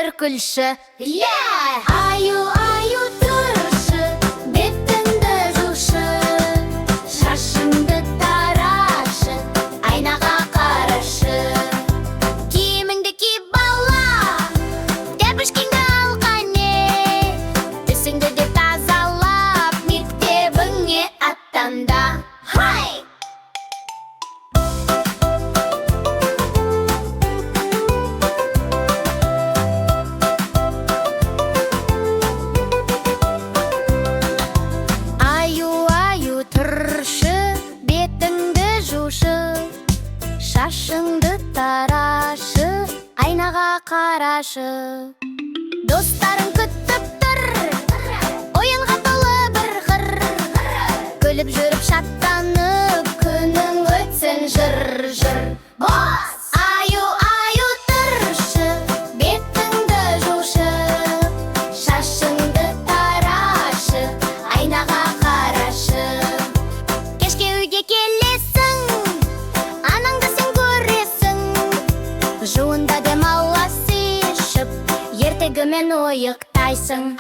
бір күлші. Аю, аю тұршы, бетіңді жушы, шашыңды тарашы, айнаға қарашы. Киіміңді ки бала, тәпішкеңді ал қане, түсіңді де тазалап, мектебіңе аттанда. Шашыңды тарашы, айнаға қарашы. Достарың күтіп тұр, ойынға толы бір қыр. Күліп жүріп шаттанып, күнің өтсін жыр-жыр. Аю, аю тұршы, бетіңді жушы, шашыңды тарашы, айнаға қарашы. Кешке үйге келесің, анаңды сен көресің, жуында демалас ішіп, ертегімен ойықтайсың.